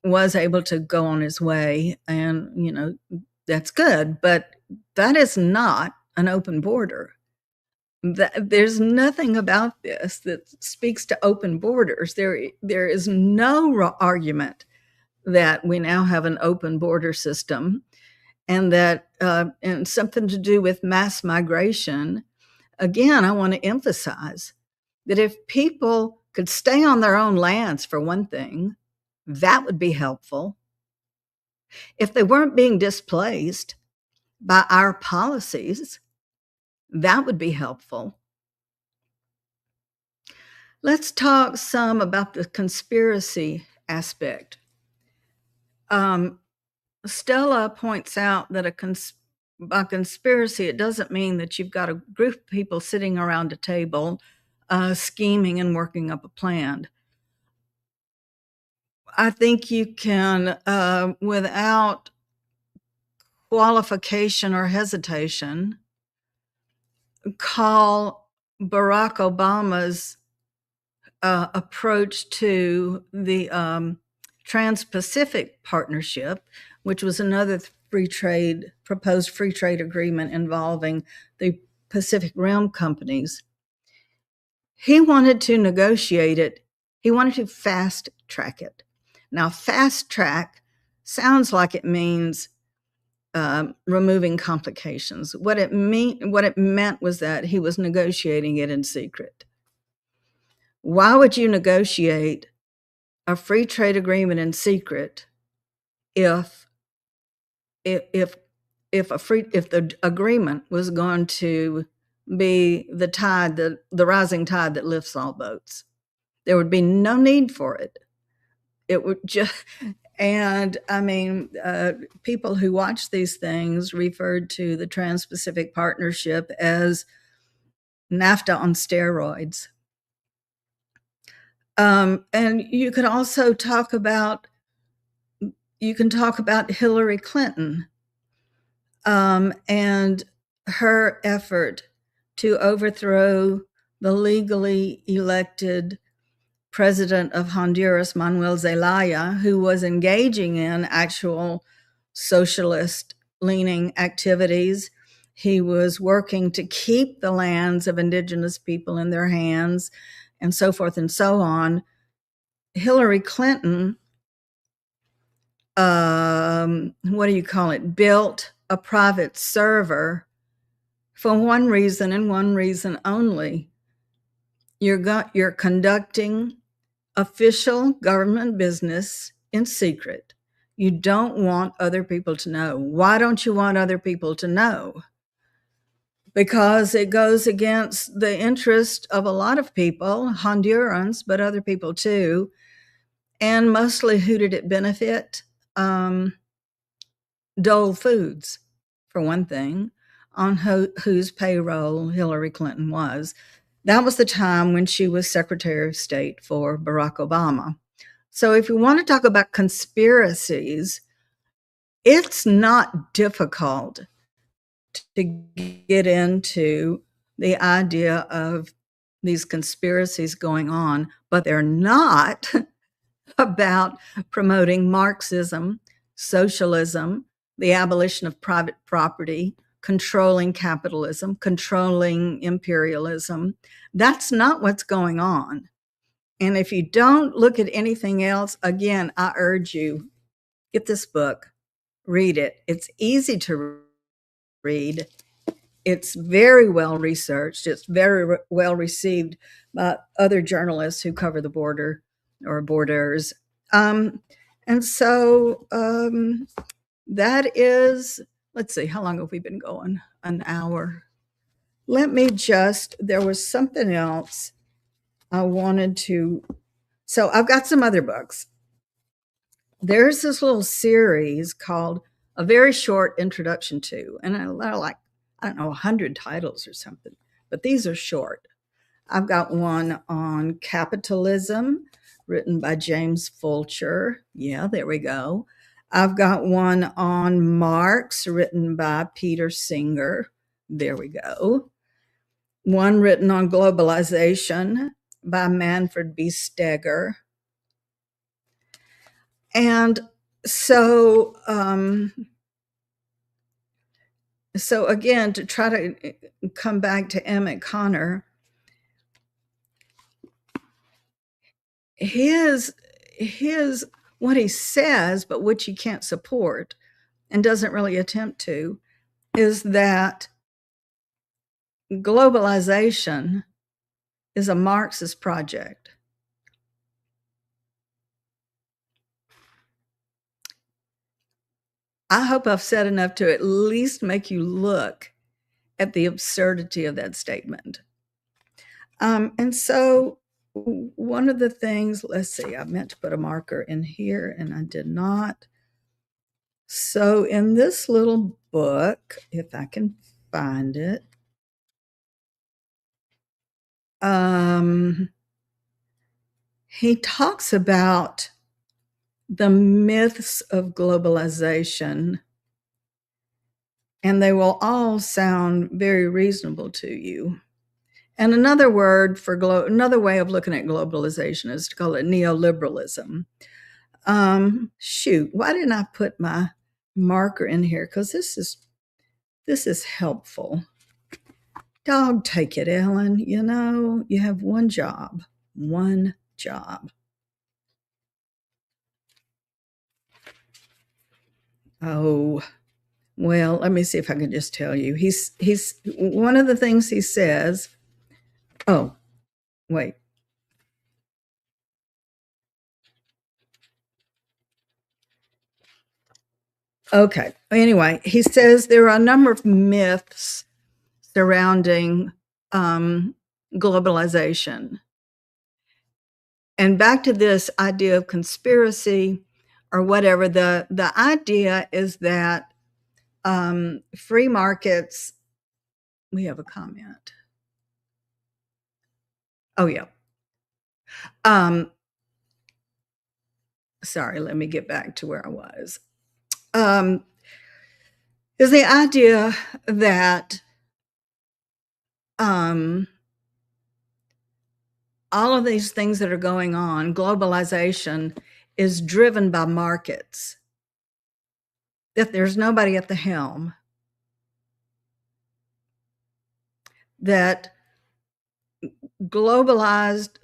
was able to go on his way, and, you know, that's good. But that is not an open border. There's nothing about this that speaks to open borders. There is no argument that we now have an open border system, and that and something to do with mass migration. Again, I want to emphasize that if people could stay on their own lands, for one thing, that would be helpful. If they weren't being displaced by our policies, that would be helpful. Let's talk some about the conspiracy aspect. Stella points out that by conspiracy, it doesn't mean that you've got a group of people sitting around a table scheming and working up a plan. I think you can, without qualification or hesitation, call Barack Obama's approach to the Trans-Pacific Partnership, which was another proposed free trade agreement involving the Pacific Rim companies. He wanted to negotiate it. He wanted to fast track it. Now, fast track sounds like it means removing complications. What it meant was that he was negotiating it in secret. Why would you negotiate a free trade agreement in secret if the agreement was going to be the rising tide that lifts all boats? There would be no need for it. It would just, and I mean, people who watch these things referred to the Trans-Pacific Partnership as NAFTA on steroids. And you could also talk about Hillary Clinton and her effort to overthrow the legally elected president of Honduras, Manuel Zelaya, who was engaging in actual socialist-leaning activities. He was working to keep the lands of indigenous people in their hands, and so forth and so on. Hillary Clinton, built a private server for one reason and one reason only. You're conducting official government business in secret. You don't want other people to know. Why don't you want other people to know? Because it goes against the interest of a lot of people, Hondurans, but other people too. And mostly, who did it benefit? Dole Foods, for one thing, on whose payroll Hillary Clinton was. That was the time when she was Secretary of State for Barack Obama. So if you want to talk about conspiracies, it's not difficult to get into the idea of these conspiracies going on, but they're not about promoting Marxism, socialism, the abolition of private property, controlling capitalism, controlling imperialism. That's not what's going on. And if you don't look at anything else, again, I urge you, get this book, read it. It's easy to read. It's very well researched. It's very well received by other journalists who cover the border or borders. And so that is, let's see, how long have we been going? An hour. Let me just, there was something else I wanted to, so I've got some other books. There's this little series called A Very Short Introduction to, and they're like, I don't know, 100 titles or something, but these are short. I've got one on capitalism, written by James Fulcher. Yeah, there we go. I've got one on Marx, written by Peter Singer. There we go. One written on globalization by Manfred B. Steger. And so, so again, to try to come back to Emmet Connor, his what he says, but which he can't support and doesn't really attempt to, is that globalization is a Marxist project. I hope I've said enough to at least make you look at the absurdity of that statement. And so one of the things, let's see, I meant to put a marker in here and I did not. So in this little book, if I can find it, he talks about the myths of globalization, and they will all sound very reasonable to you. And another word for another way of looking at globalization is to call it neoliberalism. Shoot, why didn't I put my marker in here? Because this is helpful. Dog, take it, Ellen. You know, you have one job. One job. Oh, well, let me see if I can just tell you. He's one of the things he says. Oh, wait. Okay. Anyway, he says there are a number of myths surrounding globalization. And back to this idea of conspiracy or whatever, the idea is that free markets, we have a comment. Oh, yeah. Sorry, let me get back to where I was. Is the idea that all of these things that are going on, globalization, is driven by markets, that there's nobody at the helm, that globalized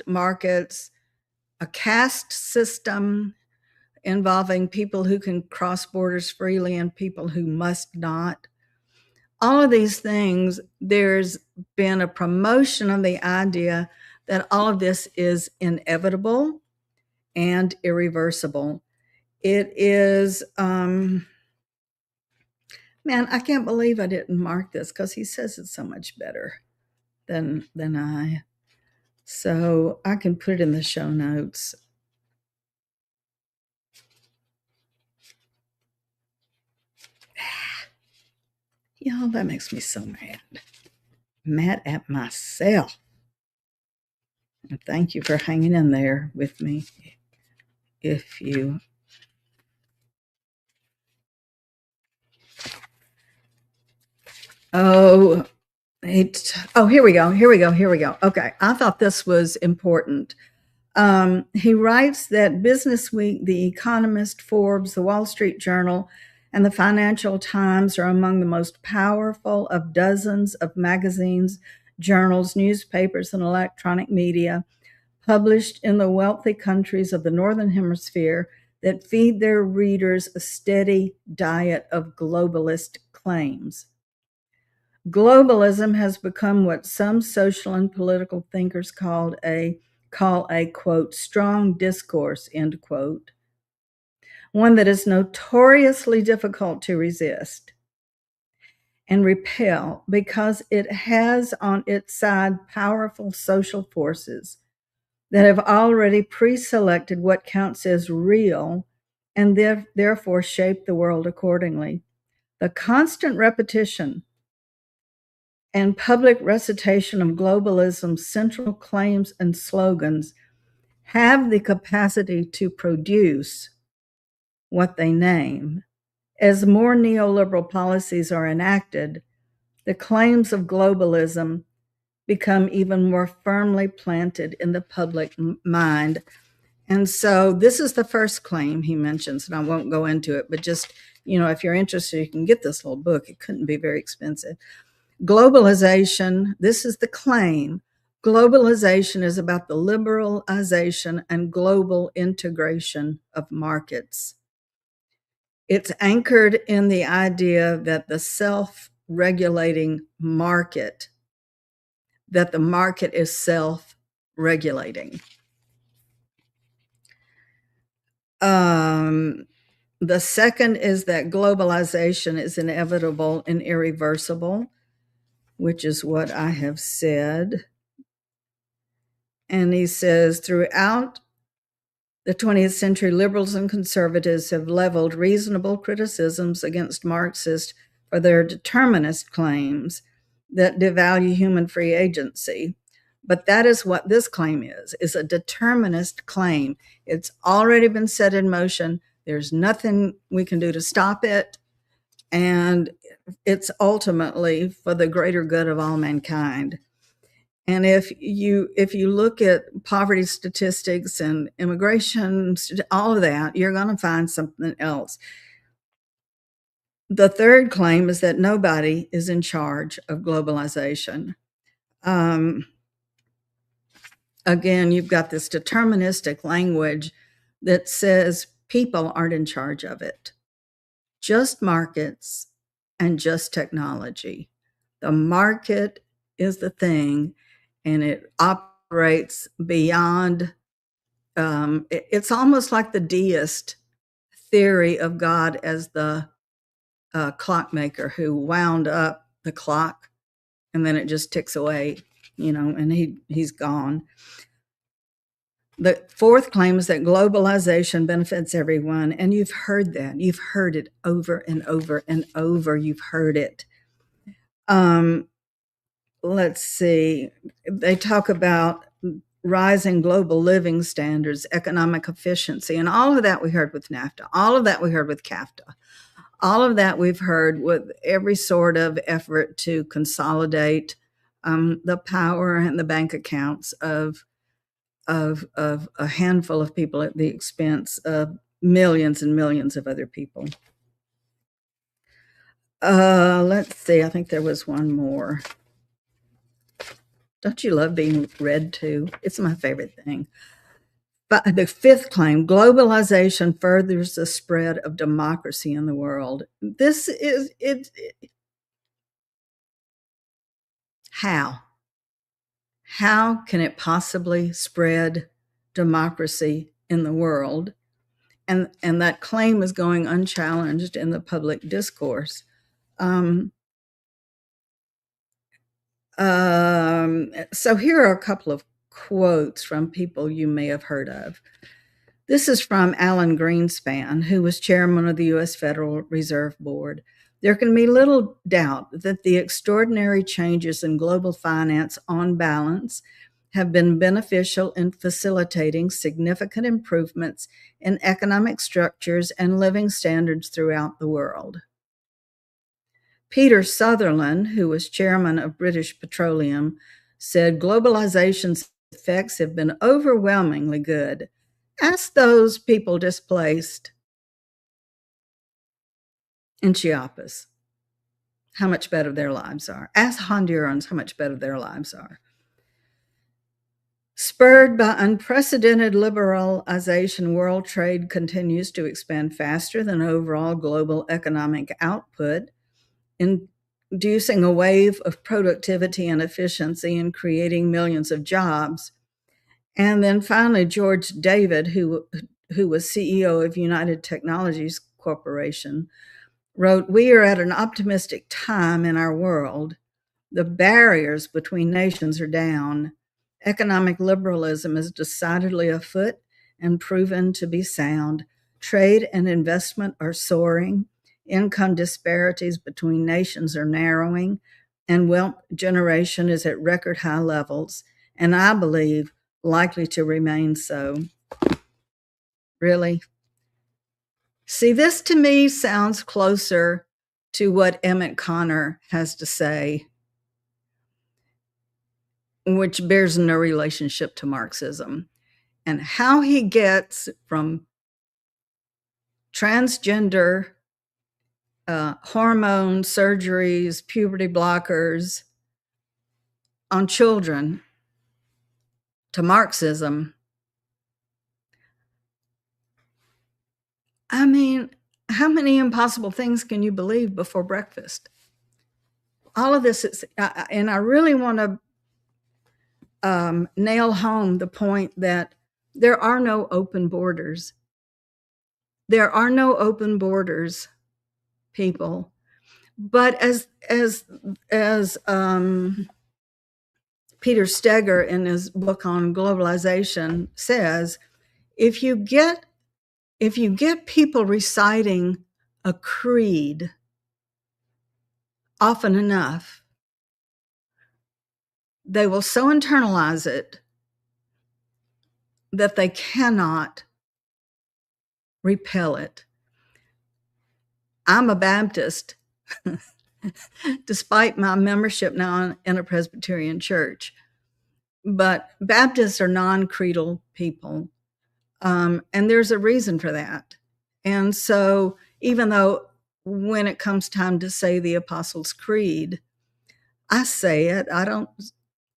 markets, a caste system involving people who can cross borders freely and people who must not. All of these things, there's been a promotion of the idea that all of this is inevitable and irreversible. It is, man, I can't believe I didn't mark this because he says it so much better than I. So I can put it in the show notes. Y'all, that makes me so mad. Mad at myself. And thank you for hanging in there with me. If you here we go. Okay, I thought this was important. He writes that Business Week, The Economist, Forbes, The Wall Street Journal, and the Financial Times are among the most powerful of dozens of magazines, journals, newspapers, and electronic media published in the wealthy countries of the Northern Hemisphere that feed their readers a steady diet of globalist claims. Globalism has become what some social and political thinkers call a quote strong discourse, end quote, one that is notoriously difficult to resist and repel because it has on its side powerful social forces that have already pre-selected what counts as real and therefore shape the world accordingly. The constant repetition and public recitation of globalism's central claims and slogans have the capacity to produce what they name. As more neoliberal policies are enacted, the claims of globalism become even more firmly planted in the public mind. And so this is the first claim he mentions, and I won't go into it, but just, if you're interested, you can get this little book. It couldn't be very expensive. Globalization, this is the claim. Globalization is about the liberalization and global integration of markets. It's anchored in the idea that the self-regulating market, that the market is self-regulating. The second is that globalization is inevitable and irreversible, which is what I have said. And he says, throughout the 20th century, liberals and conservatives have leveled reasonable criticisms against Marxists for their determinist claims that devalue human free agency. But that is what this claim is a determinist claim. It's already been set in motion. There's nothing we can do to stop it. And it's ultimately for the greater good of all mankind. And if you look at poverty statistics and immigration, all of that, you're going to find something else. The third claim is that nobody is in charge of globalization. Again, you've got this deterministic language that says people aren't in charge of it. Just markets and just technology. The market is the thing, and it operates beyond, it's almost like the deist theory of God as the clockmaker who wound up the clock and then it just ticks away, and he's gone. The fourth claim is that globalization benefits everyone, and you've heard that. You've heard it over and over and over. You've heard it. Let's see. They talk about rising global living standards, economic efficiency, and all of that we heard with NAFTA. All of that we heard with CAFTA. All of that we've heard with every sort of effort to consolidate the power and the bank accounts of a handful of people at the expense of millions and millions of other people. Let's see. I think there was one more. Don't you love being read to? It's my favorite thing. But the fifth claim, globalization furthers the spread of democracy in the world. This is it. How? How can it possibly spread democracy in the world? And that claim is going unchallenged in the public discourse. So here are a couple of quotes from people you may have heard of. This is from Alan Greenspan, who was chairman of the U.S. Federal Reserve Board. There can be little doubt that the extraordinary changes in global finance on balance have been beneficial in facilitating significant improvements in economic structures and living standards throughout the world. Peter Sutherland, who was chairman of British Petroleum, said globalization's effects have been overwhelmingly good. Ask those people displaced in Chiapas how much better their lives are. Ask Hondurans how much better their lives are. Spurred by unprecedented liberalization, world trade continues to expand faster than overall global economic output, inducing a wave of productivity and efficiency and creating millions of jobs. And then finally, George David, who was CEO of United Technologies Corporation, wrote, "We are at an optimistic time in our world. The barriers between nations are down. Economic liberalism is decidedly afoot and proven to be sound. Trade and investment are soaring. Income disparities between nations are narrowing, and wealth generation is at record high levels, and I believe likely to remain so." Really? See, this to me sounds closer to what Emmet Connor has to say, which bears no relationship to Marxism, and how he gets from transgender hormone surgeries, puberty blockers on children to Marxism. I mean, how many impossible things can you believe before breakfast? All of this is, and I really want to nail home the point that there are no open borders. There are no open borders, people. But as Peter Steger in his book on globalization says, if you get people reciting a creed often enough, they will so internalize it that they cannot repel it. I'm a Baptist, despite my membership now in a Presbyterian church. But Baptists are non-creedal people, and there's a reason for that. And so even though when it comes time to say the Apostles' Creed, I say it, I don't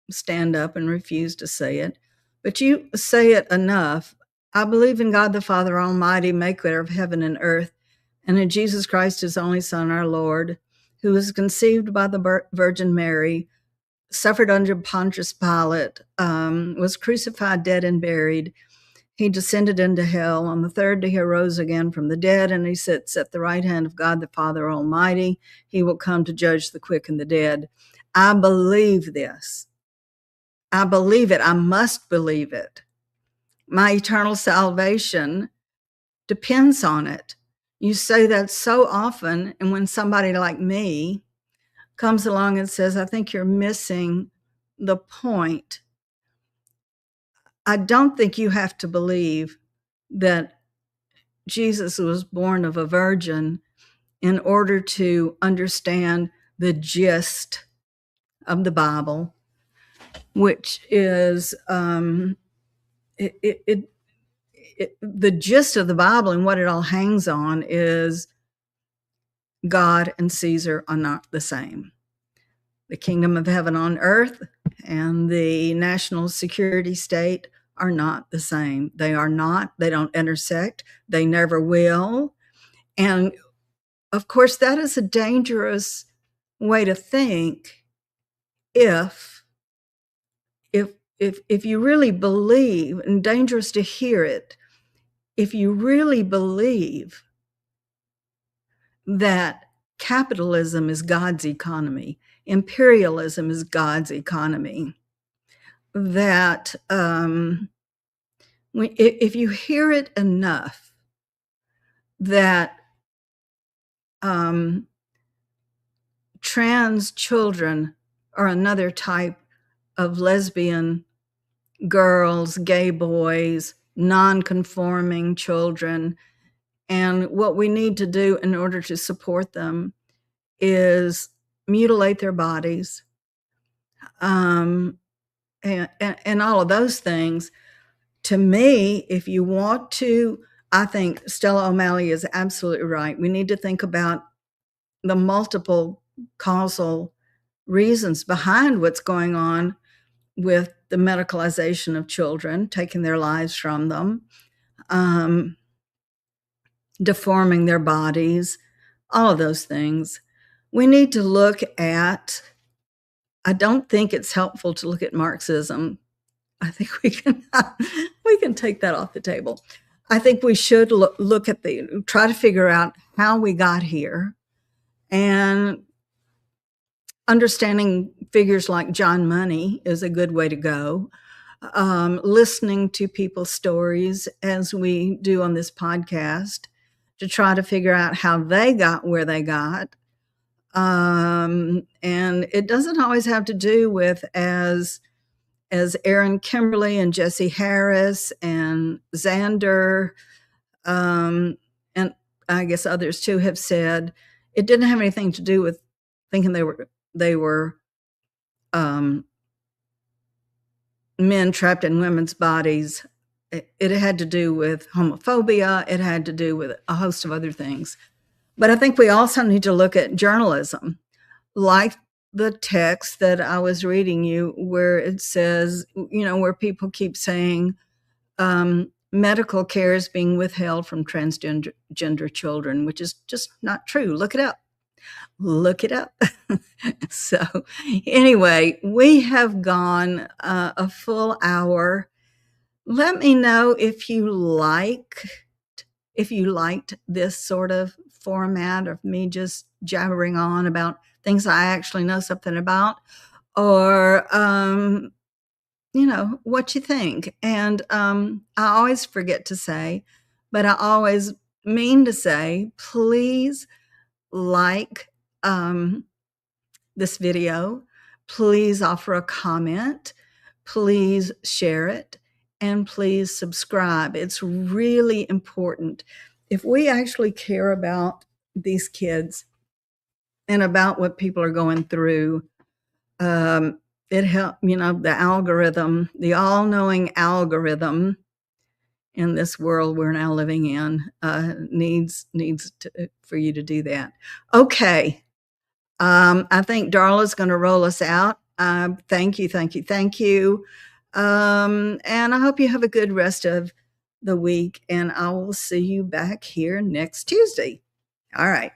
stand up and refuse to say it, but you say it enough. I believe in God the Father Almighty, maker of heaven and earth, and in Jesus Christ, his only Son, our Lord, who was conceived by the Virgin Mary, suffered under Pontius Pilate, was crucified, dead, and buried. He descended into hell. On the third day, he arose again from the dead, and he sits at the right hand of God the Father Almighty. He will come to judge the quick and the dead. I believe this. I believe it. I must believe it. My eternal salvation depends on it. You say that so often, and when somebody like me comes along and says, I think you're missing the point. I don't think you have to believe that Jesus was born of a virgin in order to understand the gist of the Bible, which is the gist of the Bible and what it all hangs on is God and Caesar are not the same. The kingdom of heaven on earth and the national security state are not the same. They are not. They don't intersect. They never will. And of course, that is a dangerous way to think if you really believe, and dangerous to hear it, if you really believe that capitalism is God's economy, imperialism is God's economy, that if you hear it enough, that trans children are another type of lesbian girls, gay boys, non-conforming children. And what we need to do in order to support them is mutilate their bodies, and all of those things. To me, if you want to, I think Stella O'Malley is absolutely right. We need to think about the multiple causal reasons behind what's going on with the medicalization of children, taking their lives from them, deforming their bodies, all of those things. We need to look at, I don't think it's helpful to look at Marxism. I think we can take that off the table. I think we should look at try to figure out how we got here, and understanding figures like John Money is a good way to go. Listening to people's stories, as we do on this podcast, to try to figure out how they got where they got. And it doesn't always have to do with, as Aaron Kimberly and Jesse Harris and Xander, and I guess others too have said, it didn't have anything to do with thinking they were men trapped in women's bodies. It had to do with homophobia. It had to do with a host of other things. But I think we also need to look at journalism, like the text that I was reading you, where it says, where people keep saying medical care is being withheld from transgender children, which is just not true. Look it up. So anyway, we have gone a full hour. Let me know if you liked this sort of format of me just jabbering on about things I actually know something about, or what you think. And I always forget to say, but I always mean to say, please like this video, please offer a comment, please share it, and please subscribe. It's really important. If we actually care about these kids and about what people are going through, it helps, the algorithm, the all-knowing algorithm in this world we're now living in needs for you to do that. Okay. I think Darla's going to roll us out. Thank you. And I hope you have a good rest of the week, and I will see you back here next Tuesday. All right.